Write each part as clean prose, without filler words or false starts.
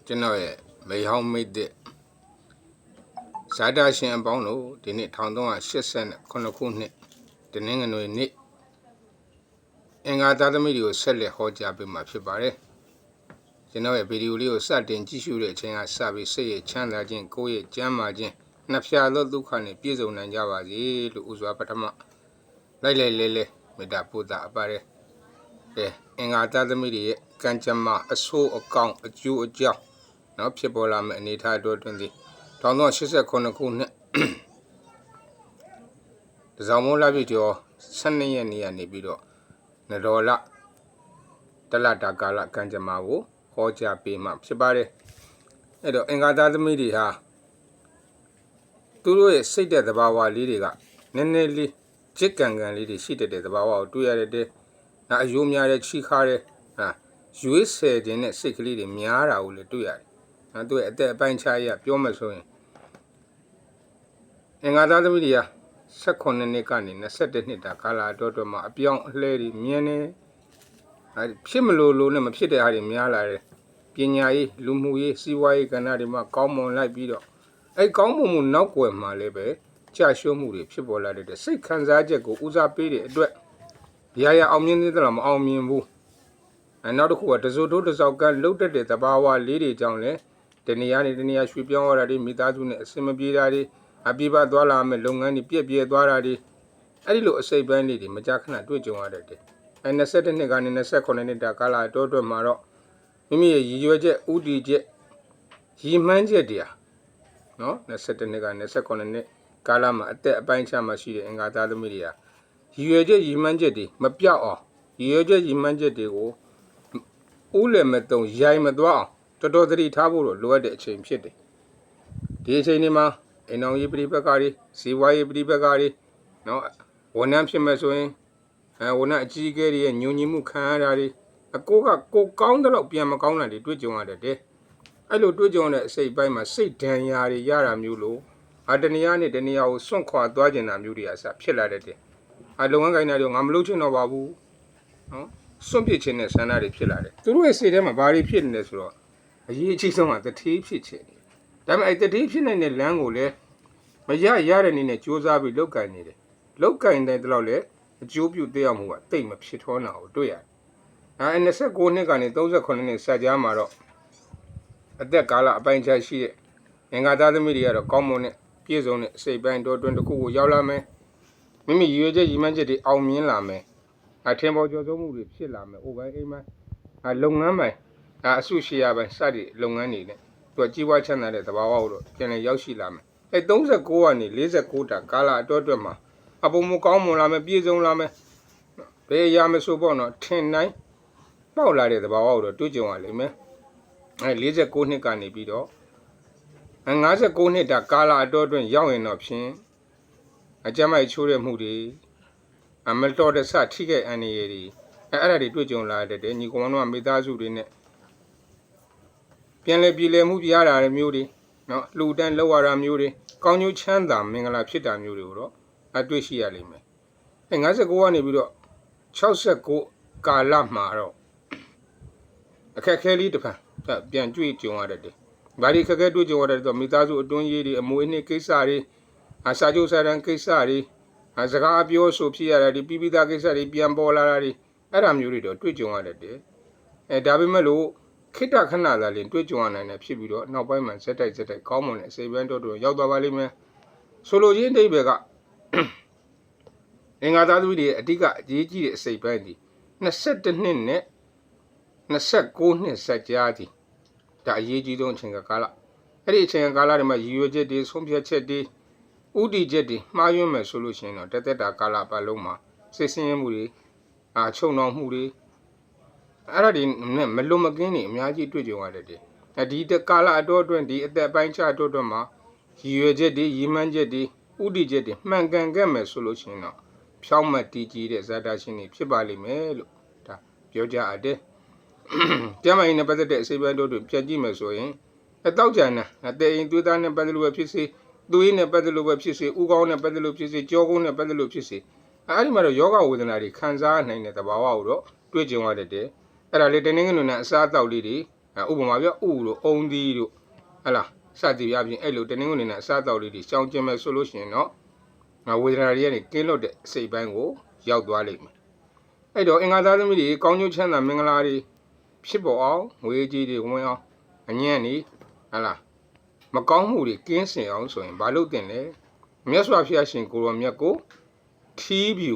ကျွန်တော်ရဲ့မိဟောင်းမိတ်တဲ့ဇာတာရှင်အပေါင်းတို့ဒီနေ့1389ခုနှစ်တနင်္ဂနွေနေ့အင်္ဂါသားသမီးတွေကိုဆက်လက်ဟောကြားပေးမှာဖြစ်ပါတယ်ကျွန်တော်ရဲ့ဗီဒီယိုလေးကိုစတင်ကြည့်ရှုတဲ့အချိန်ကစပြီးစိတ်ရဲ့ချမ်းသာခြင်းကိုယ်ရဲ့ကျန်းမာခြင်းနှဖျားသောဒုက္ခနဲ့ပြည့်စုံနိုင်ကြပါစေလို့ဥစွာပထမလိုက်လဲမေတ္တာပို့တာအပါတယ်အင်္ဂါသားသမီးတွေရဲ့ကံကြမ္မာအဆိုးအကောင်အကျိုးအကြောင်းနော်ဖြစ်ပေါ်လာမယ့်အနေအထားအတွက်တွင်သည်1389ခုနှစ်တစောင်းမိုးလာပြီကျော်12ရက်နေ့ကနေပြီးတော့နတော်လတလတာကာလကံကြမ္မာကိုဟောကြားပေးမှဖြစ်ပါတယ်အဲ့တော့အင်္ဂါသားသမီးတွေဟာသူတို့ရဲ့စိတ်တဲ့သဘာဝလေးတွေကနည်းနည်းလေးကြစ်ကန်လေးတွေရှိတဲ့သဘာဝကိုတွေ့ရတဲ့အယိုးများတဲ့ချီခါတဲ့ရွေးဆယ်ခြင်းနဲ့စိတ်ကလေးတွေများတာကိုလည်းတွေ့ရတယ်သူရဲ့အသက်အပိုင်းခြားရပြောမှဆိုရင်အင်္ဂါသားသမီးတွေက18နှစ်ကနေ21နှစ်တာကာလအတွက်မှာအပြောင်းအလဲတွေမြင်နေဖြစ်မလို့နဲ့မဖြစ်တဲ့အားတွေများလာတယ်ပညာရေးလူမှုရေးစီးပွားရေးကဏ္ဍတွေမှာကောင်းမွန်လိုက်ပြီးတော့အဲကောင်းမွန်မှုနောက်ွယ်မှာလည်းပဲကြာရှုံးမှုတွေဖြစ်ပေါ်လာတဲ့စိတ်ခံစားချက်ကိုဦးစားပေးတဲ့အတွက်ရအောင်မြင်သေးတယ်မအောင်မြင်ဘူးနောက်တစ်ခုကတစိုးတိုးတစောက်ကလှုပ်တဲ့သဘာဝလေးတွေကြောင့်လည်းတနေရာနဲ့တနေရာရွှေ့ပြောင်းရတာတွေမိသားစုနဲ့အဆင်မပြေတာတွေအပြည့်ပါသွားလာမယ်လုပ်ငန်းတွေပြည့်သွားတာတွေအဲ့ဒီလိုအစိပ်ပိုင်းလေးတွေမကြာခဏတွေ့ကြုံရတတ်တယ်22နှစ်ကနေ28နှစ်တာကာလအတွက်မှာတော့မိမိရဲ့ရည်ရွယ်ချက်ဥတီချက်ရည်မှန်းချက်တရားနော်22နှစ်ကနေ28နှစ်ကာလမှာအသက်အပိုင်းခြားမှာရှိတဲ့အင်္ဂါသားသမီးတွေဟာရည်ရွယ်ချက်ရည်မှန်းချက်တွေမပြောက်အောင်ရည်ရွယ်ချက်ရည်မှန်းချက်တွေကိုဦးလည်းမတုံရိုင်မသွားအောင်တော်သတိထားဖို့လိုအပ်တဲ့အချိန်ဖြစ်တယ်ဒီအချိန်ဒီမှာအိမ်အောင်ရေးပြိပက္ခတွေစီဝါရေးပြိပက္ခတွေနော်ဝန်ထမ်းဖြစ်မဲ့ဆိုရင်ဝန်ထမ်းအကြီးအကဲတွေရဲ့ညှို့ညင်မှုခံရတာတွေအကိုကကိုကောင်းတဲ့လောက်ပြန်မကောင်းတာတွေတွေ့ကြုံရတဲ့အဲ့လိုတွေ့ကြုံတဲ့အစိတ်ပိုင်းမှာစိတ်ဒဏ်ရာတွေရတာမျိုးလို့တနေရာနဲ့တနေရာကိုစွန့်ခွာသွားကျင်တာမျိုးတွေအစဖြစ်လာတဲ့လုပ်ငန်းကိုင်တာတွေငါမလုပ်ချင်တော့ပါဘူးနော်စွန့်ပစ်ခြင်းနဲ့ဆန္ဒတွေဖြစ်လာတယ်သူတို့ရဲ့စိတ်ထဲမှာဘာတွေဖြစ်နေလဲဆိုတော့အရေးအကြီးဆုံးကတတိဖြစ်ချင်တယ်ဒါပေမဲ့အဲ့တတိဖြစ်နိုင်တဲ့လမ်းကိုလည်းမရတဲ့နည်းနဲ့စူးစမ်းပြီးလောက်ကင်နေတယ်လောက်ကင်တဲ့တလောက်လည်းအကျိုးပြုတဲ့အောင်မှုကတိတ်မဖြစ်ထောနာကိုတွေ့ရတယ်29နှစ်ကနေ38နှစ်ဆက်ကြားမှာတော့အသက်ကာလအပိုင်းခြားရှိတဲ့အင်္ဂါသားသမီးတွေကတော့ကောင်းမွန်တဲ့ပြည့်စုံတဲ့အစိတ်ပိုင်းတော်တွင်တစ်ခုကိုရောက်လာမယ်မိမိရည်ရွယ်ချက်ရည်မှန်းချက်တွေအောင်မြင်လာမယ်ထင်ပေါ်ကျော်စိုးမှုတွေဖြစ်လာမယ်အိုပိုင်းအိမ်ပိုင်းလုပ်ငန်းပိုင်းအစုရှေ့ရပိုင်းစတဲ့လုပ်ငန်းတွေနဲ့သူကကြီးပွားချမ်းသာတဲ့သဘာဝကိုတော့ပြန်လည်ရောက်ရှိလာမယ်39ကနေ49တာကာလအတွက်မှာအပုံမကောင်းမွန်လာမယ်ပြည့်စုံလာမယ်ဘယ်ရမယ်ဆိုပေါ့နော်ထင်တိုင်းပေါက်လာတဲ့သဘာဝကိုတော့တွေ့ကြုံရလိမ့်မယ်49နှစ်ကနေပြီးတော့59နှစ်တာကာလအတွင်းရောက်ရင်တော့ဖြင့်အကြမ်းမိုက်ချိုးတဲ့မှုတွေမတော်တဲ့စထိခဲ့အန္တရာယ်တွေအဲ့ဒါတွေတွေ့ကြုံလာတဲ့ညီကောင်တို့ကမိသားစုတွေနဲ့ပြန်လည်ပြည်လည်မှုပြရတာမျိုးတွေနော်လူတန်းလောက်ရတာမျိုးတွေကောင်းကျိုးချမ်းသာမင်္ဂလာဖြစ်တာမျိုးတွေကိုတော့တွေ့ရှိရလိမ့်မယ်59ကနေပြီးတော့69ကာလမှာတော့အခက်ခဲလေးတစ်ဖန်ပြန်တွေ့ကြုံရတဲ့ဘာဒီခက်ခဲတွေ့ကြုံရတဲ့တော့မိသားစုအတွင်းရေးတွေအမွေအနှစ်ကိစ္စတွေစာချုပ်စာတမ်းကိစ္စတွေစကားပြောဆိုဖြစ်ရတာဒီပြီးသားကိစ္စတွေပြန်ပေါ်လာတာတွေအဲ့ဒါမျိုးတွေတော့တွေ့ကြုံရတဲ့ဒါပေမဲ့လို့ခိတ္တခဏသာလင်တွေ့ကြုံရနိုင်တယ်ဖြစ်ပြီးတော့နောက်ပိုင်းမှာဇက်တိုက်ကောင်းမွန်တဲ့အစိပ်ပိုင်းတို့ရောက်သွားပါလိမ့်မယ်ဆိုလိုချင်းအိဗေကအင်္ဂါသားသမီးတွေအဓိကအရေးကြီးတဲ့အစိပ်ပိုင်းဒီ22နှစ်နဲ့29နှစ်ဆက်ကြားသည်ဒါအရေးကြီးဆုံးအချိန်ကာလအဲ့ဒီအချိန်ကာလတွေမှာရည်ရွယ်ချက်တွေဆုံးဖြတ်ချက်တွေဥတီချက်တွေမှားယွင်းမယ်ဆိုလို့ရှိရင်တော့တက်တာကာလပတ်လုံးမှာစိတ်ဆင်းရဲမှုတွေချုံနှောင်မှုတွေအဲ့ဒါတွေနဲ့မလွန်မကင်းနေအများကြီးတွေ့ကြုံရတဲ့ဒီကာလအတွင်းဒီအသက်ပိုင်းခြားအတွက်မှာရည်ရွယ်ချက်တွေရည်မှန်းချက်တွေဥတီချက်တွေမှန်ကန်ခဲ့မယ်ဆိုလို့ရှိရင်တော့ဖြောင်းမတည်ကြည်တဲ့ဇာတာရှင်တွေဖြစ်ပါလိမ့်မယ်လို့ဒါပြောကြရတယ်ကျမ်းမာရေးနဲ့ပတ်သက်တဲ့အစိပ်ပိုင်းတို့ပြန်ကြည့်မယ်ဆိုရင်တောက်ကြံတဲ့ရင်သွေးသားနဲ့ပတ်သက်လို့ပဲဖြစ်စေသွေးနဲ့ပတ်သက်လို့ပဲဖြစ်စေဥကောင်းနဲ့ပတ်သက်လို့ဖြစ်စေကြောကုန်းနဲ့ပတ်သက်လို့ဖြစ်စေအဲ့ဒီမှာတော့ယောဂဝေဒနာတွေခံစားနိုင်တဲ့သဘာဝကိုတော့တွေ့ကြုံရတဲ့အဲ့ဒါလေးတနင်္ဂနွေနဲ့အစားအသောက်လေးတွေ ဥပမာပြဥတို့အုံသီးတို့ဟလာစသည်ပြပြင်အဲ့လိုတနင်္ဂနွေနဲ့အစားအသောက်လေးတွေရှောင်ကျင်မဲ့ဆိုလို့ရှိရင်တော့ဝေဒနာတွေကနေကင်းလွတ်တဲ့စိတ်ပိုင်းကိုရောက်သွားလိမ့်မယ်အဲ့တော့အင်္ဂါသားသမီးတွေကောင်းကျိုးချမ်းသာမင်္ဂလာတွေဖြစ်ပေါ်အောင်ငွေကြီးတွေဝင်အောင်အညံ့နေဟလာမကောင်းမှုတွေကင်းစင်အောင်ဆိုရင်ဘာလို့တင်လဲမြတ်စွာဘုရားရှင်ကိုရောမြတ်ကိုထီးပြူ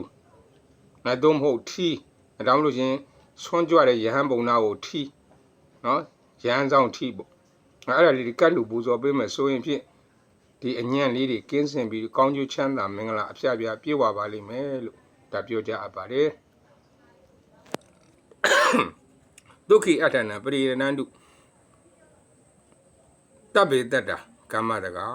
တော့မဟုတ်ထီးဒါမှမဟုတ်ရှင်ဆွမ်းကြွတဲ့ယဟန်ပုံနာကိုထီးနော်ယဟန်ဆောင်ထီးပေါ့အဲ့ဒါလေးတွေကတ်လူပူဇော်ပေးမယ်ဆိုရင်ဖြင့်ဒီအညံ့လေးတွေကင်းစင်ပြီးကောင်းကျိုးချမ်းသာမင်္ဂလာအဖျားပြပြေဝပါလိမ့်မယ်လို့ဒါပြောကြအပ်ပါတယ်ဒုက္ခိအဋ္ဌနံပရိရဏန္တုတဗ္ဗေတ္တာကမ္မတကာ